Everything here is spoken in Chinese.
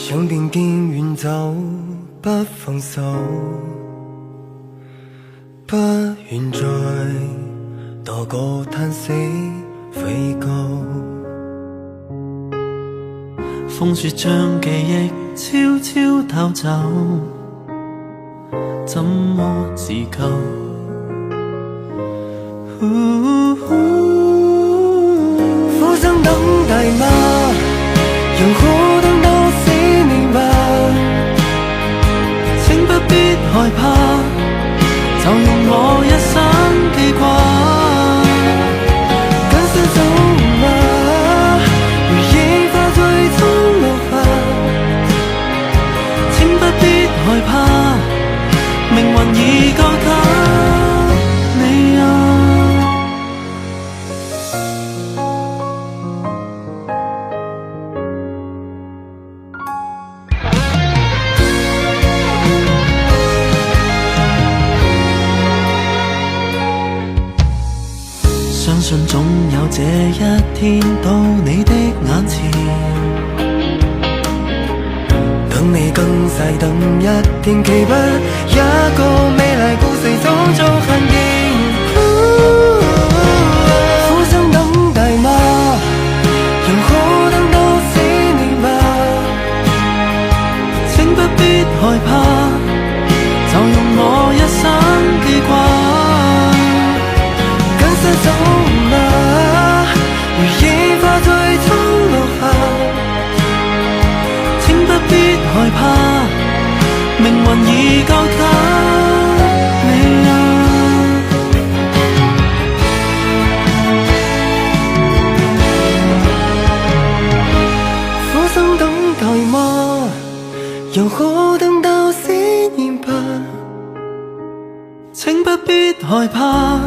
想便見遠走，不放手，不願再多個嘆息悔疚。風雪將記憶悄悄偷走，怎麼自救？浮生等待嗎？讓我等到死年吧，請不必害怕，就用我一生記掛。跟隨走嗎？如櫻花最終落下，請不必害怕，命運已交給你啊。相信總有這一天到你的眼前，等你更細等一天，期不一個美麗故事早早看見。浮生等待嗎？讓我等到死年吧，請不必害怕，就用我一生記掛。跟隨走嗎？如櫻花最終落下，請不必害怕，命運已交給你啊。浮生等待嗎？讓我等到死年吧，請不必害怕，